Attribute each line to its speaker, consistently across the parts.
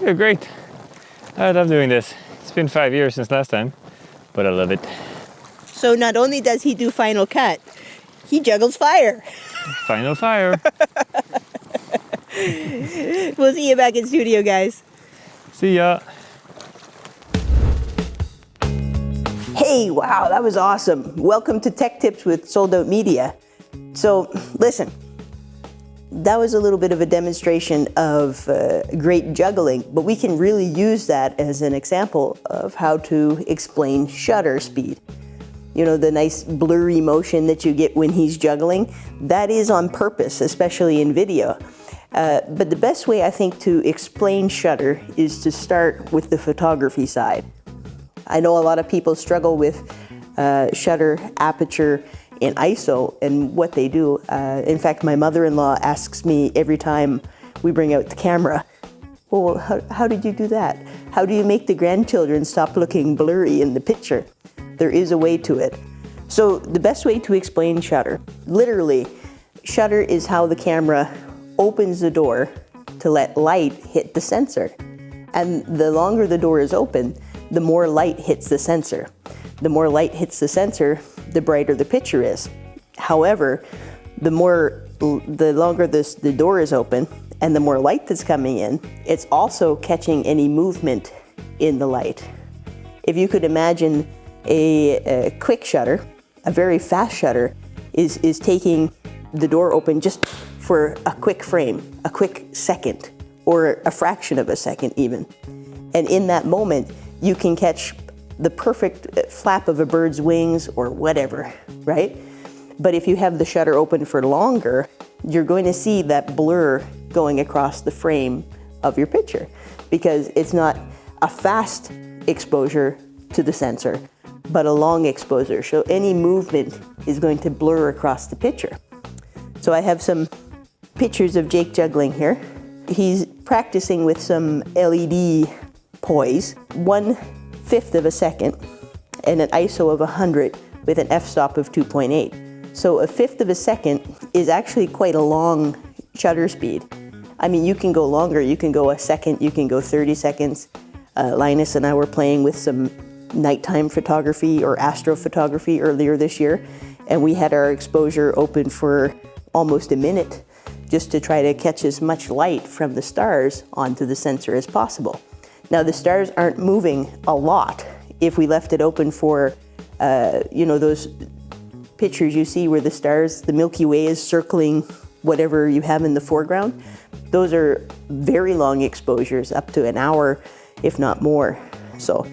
Speaker 1: Okay, great. I love doing this. It's been 5 years since last time, but I love it.
Speaker 2: So not only does he do Final Cut, he juggles fire.
Speaker 1: Final fire.
Speaker 2: We'll see you back in studio, guys.
Speaker 1: See ya.
Speaker 2: Hey, wow, that was awesome. Welcome to Tech Tips with Sold Out Media. So listen, that was a little bit of a demonstration of great juggling, but we can really use that as an example of how to explain shutter speed. You know, the nice blurry motion that you get when he's juggling, that is on purpose, especially in video. But the best way, I think, to explain shutter is to start with the photography side. I know a lot of people struggle with shutter, aperture, and ISO and what they do. In fact, my mother-in-law asks me every time we bring out the camera, well, how did you do that? How do you make the grandchildren stop looking blurry in the picture? There is a way to it. So the best way to explain shutter, literally, shutter is how the camera opens the door to let light hit the sensor. And the longer the door is open, the more light hits the sensor. The more light hits the sensor, the brighter the picture is. However, the longer the door is open and the more light that's coming in, it's also catching any movement in the light. If you could imagine a quick shutter, a very fast shutter, is taking the door open just for a quick frame, a quick second, or a fraction of a second even. And in that moment, you can catch the perfect flap of a bird's wings or whatever, right? But if you have the shutter open for longer, you're going to see that blur going across the frame of your picture because it's not a fast exposure to the sensor, but a long exposure. So any movement is going to blur across the picture. So I have some pictures of Jake juggling here. He's practicing with some LED poise, 1/5 of a second, and an ISO of 100 with an f-stop of 2.8. So 1/5 of a second is actually quite a long shutter speed. I mean, you can go longer, you can go a second, you can go 30 seconds. Linus and I were playing with some nighttime photography or astrophotography earlier this year, and we had our exposure open for almost a minute just to try to catch as much light from the stars onto the sensor as possible. Now, the stars aren't moving a lot. If we left it open for, those pictures you see where the stars, the Milky Way is circling whatever you have in the foreground, those are very long exposures, up to an hour, if not more. So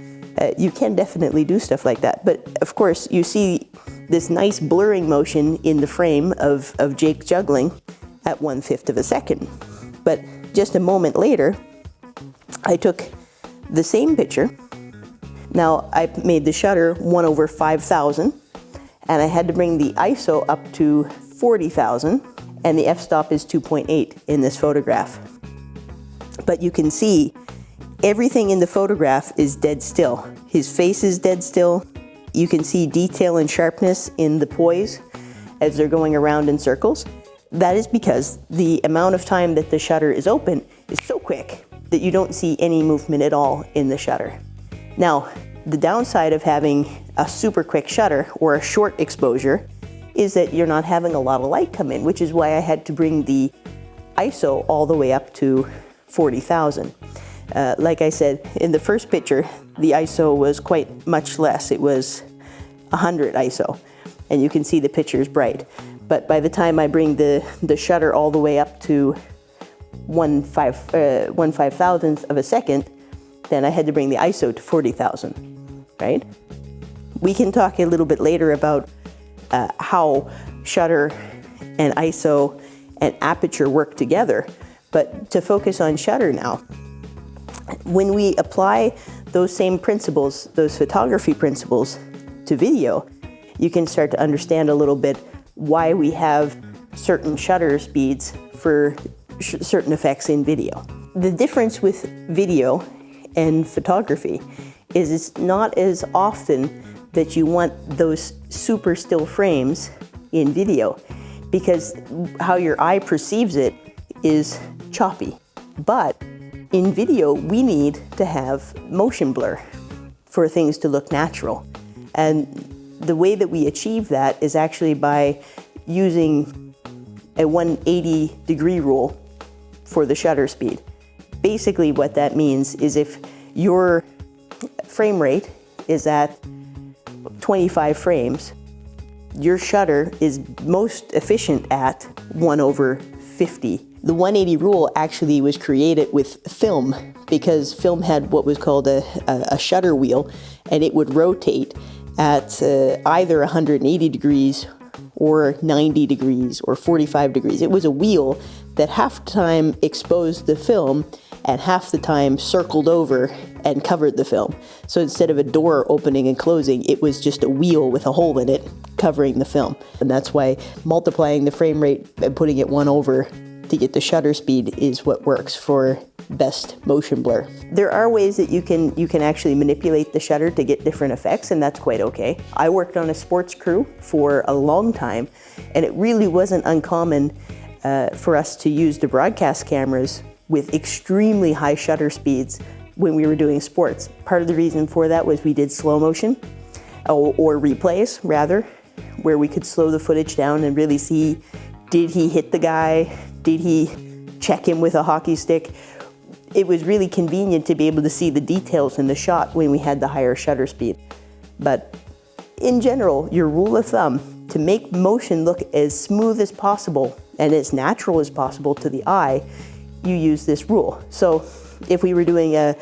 Speaker 2: you can definitely do stuff like that. But of course, you see this nice blurring motion in the frame of Jake juggling at 1/5 of a second. But just a moment later, I took the same picture. Now I made the shutter 1/5000, and I had to bring the ISO up to 40,000, and the f-stop is 2.8 in this photograph. But you can see everything in the photograph is dead still. His face is dead still. You can see detail and sharpness in the poise as they're going around in circles. That is because the amount of time that the shutter is open is so quick that you don't see any movement at all in the shutter. Now, the downside of having a super quick shutter or a short exposure is that you're not having a lot of light come in, which is why I had to bring the ISO all the way up to 40,000. Like I said, in the first picture, the ISO was quite much less. It was 100 ISO, and you can see the picture is bright. But by the time I bring the shutter all the way up to 1/5000th of a second, then I had to bring the ISO to 40,000, right? We can talk a little bit later about how shutter and ISO and aperture work together, but to focus on shutter now, when we apply those same principles, those photography principles, to video, you can start to understand a little bit why we have certain shutter speeds for certain effects in video. The difference with video and photography is it's not as often that you want those super still frames in video, because how your eye perceives it is choppy. But in video, we need to have motion blur for things to look natural. And the way that we achieve that is actually by using a 180 degree rule for the shutter speed. Basically what that means is if your frame rate is at 25 frames, your shutter is most efficient at 1/50. The 180 rule actually was created with film because film had what was called a shutter wheel, and it would rotate at either 180 degrees or 90 degrees or 45 degrees. It was a wheel that half the time exposed the film and half the time circled over and covered the film. So instead of a door opening and closing, it was just a wheel with a hole in it covering the film. And that's why multiplying the frame rate and putting it 1/, to get the shutter speed is what works for best motion blur. There are ways that you can actually manipulate the shutter to get different effects, and that's quite okay. I worked on a sports crew for a long time, and it really wasn't uncommon for us to use the broadcast cameras with extremely high shutter speeds when we were doing sports. Part of the reason for that was we did slow motion, or replays rather, where we could slow the footage down and really see, did he hit the guy? Did he check him with a hockey stick? It was really convenient to be able to see the details in the shot when we had the higher shutter speed. But in general, your rule of thumb, to make motion look as smooth as possible and as natural as possible to the eye, you use this rule. So if we were doing a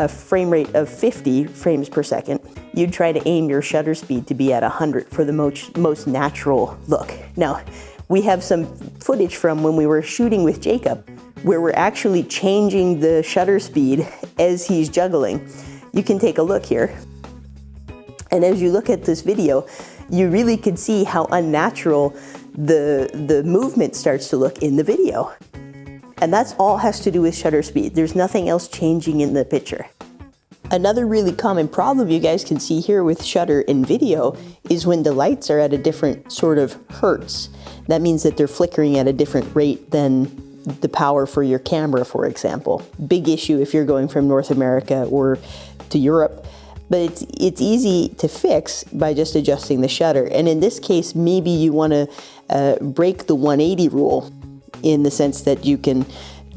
Speaker 2: frame rate of 50 frames per second, you'd try to aim your shutter speed to be at 100 for the most natural look. Now, we have some footage from when we were shooting with Jacob where we're actually changing the shutter speed as he's juggling. You can take a look here. And as you look at this video, you really could see how unnatural the movement starts to look in the video. And that's all has to do with shutter speed. There's nothing else changing in the picture. Another really common problem you guys can see here with shutter in video is when the lights are at a different sort of hertz. That means that they're flickering at a different rate than the power for your camera, for example. Big issue if you're going from North America or to Europe. But it's easy to fix by just adjusting the shutter. And in this case, maybe you want to break the 180 rule in the sense that you can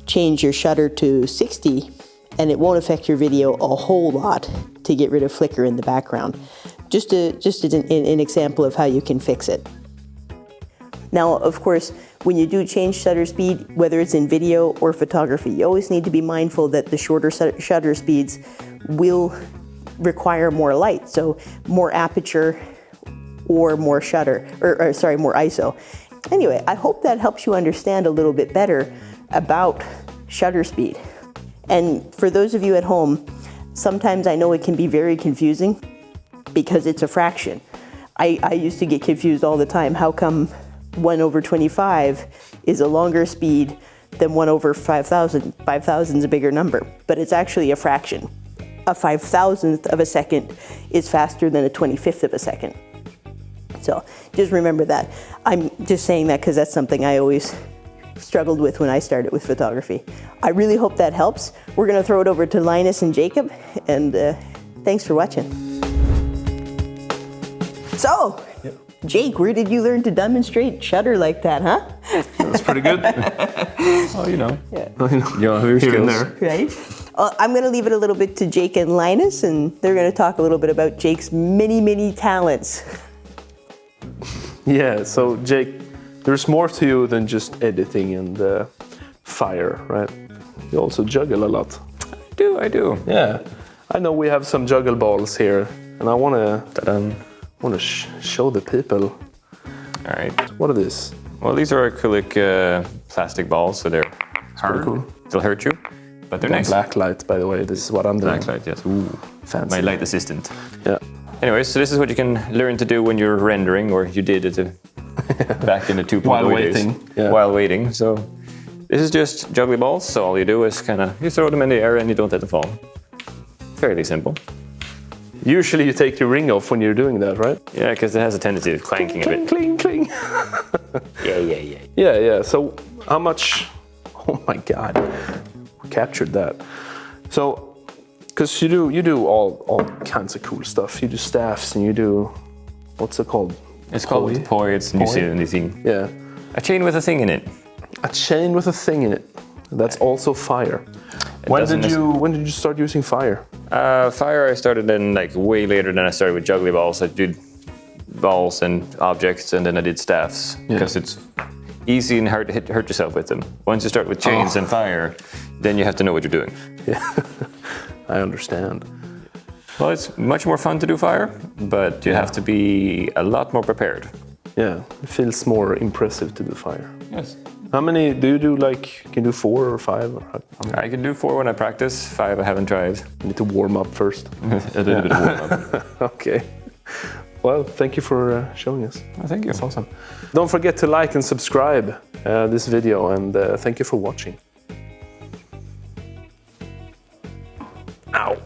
Speaker 2: change your shutter to 60 and it won't affect your video a whole lot to get rid of flicker in the background. Just as an example of how you can fix it. Now, of course, when you do change shutter speed, whether it's in video or photography, you always need to be mindful that the shorter shutter speeds will require more light, so more aperture or more shutter, or more ISO. Anyway, I hope that helps you understand a little bit better about shutter speed. And for those of you at home, sometimes I know it can be very confusing because it's a fraction. I used to get confused all the time. How come 1/25 is a longer speed than 1/5000? 5,000 is a bigger number, but it's actually a fraction. A 5,000th of a second is faster than a 25th of a second. So just remember that. I'm just saying that because that's something I always struggled with when I started with photography. I really hope that helps. We're going to throw it over to Linus and Jacob, and thanks for watching. So, yep. Jake, where did you learn to demonstrate shutter like that, huh?
Speaker 3: That's pretty good.
Speaker 1: Oh, you know.
Speaker 2: Yeah.
Speaker 1: You know your skills.
Speaker 3: There.
Speaker 2: Right? I'm going to leave it a little bit to Jake and Linus, and they're going to talk a little bit about Jake's many talents.
Speaker 3: Yeah, so Jake, there's more to you than just editing and fire, right? You also juggle a lot.
Speaker 1: I do.
Speaker 3: Yeah, I know we have some juggle balls here, and I want to show the people.
Speaker 1: All right.
Speaker 3: What are these?
Speaker 1: Well, these are acrylic plastic balls, so they're hard.
Speaker 3: Cool.
Speaker 1: They'll hurt you, but they're nice.
Speaker 3: Black light, by the way. This is what I'm doing.
Speaker 1: Black light, yes. Ooh,
Speaker 3: fancy.
Speaker 1: My light assistant.
Speaker 3: Yeah.
Speaker 1: Anyways, so this is what you can learn to do when you're rendering, or you did it back in the 2.0
Speaker 3: While
Speaker 1: days.
Speaker 3: waiting. Yeah.
Speaker 1: While waiting. So this is just juggly balls. So all you do is you throw them in the air and you don't let them fall. Fairly simple.
Speaker 3: Usually you take your ring off when you're doing that, right?
Speaker 1: Yeah, because it has a tendency of clanking
Speaker 3: cling,
Speaker 1: a bit.
Speaker 3: Cling, cling. Yeah. So how much? Oh my God, we captured that. So, because you do all kinds of cool stuff. You do staffs and you do, what's it called?
Speaker 1: It's called poi. It's New Zealand thing.
Speaker 3: Yeah.
Speaker 1: A chain with a thing in it.
Speaker 3: A chain with a thing in it. That's also fire. When did you start using fire?
Speaker 1: Fire I started in like way later than I started with juggling balls. I did balls and objects, and then I did staffs because it's easy and hard to hurt yourself with them. Once you start with chains and fire, then you have to know what you're doing.
Speaker 3: Yeah, I understand.
Speaker 1: Well, it's much more fun to do fire, but you have to be a lot more prepared.
Speaker 3: Yeah, it feels more impressive to do fire.
Speaker 1: Yes.
Speaker 3: How many do you do? Like, can you do 4 or 5? Or
Speaker 1: I can do 4 when I practice. 5 I haven't tried.
Speaker 3: you need to warm up first.
Speaker 1: A little bit of warm-up.
Speaker 3: Okay. Well, thank you for showing us.
Speaker 1: Oh, thank you.
Speaker 3: That's awesome. Don't forget to like and subscribe this video, and thank you for watching. Ow.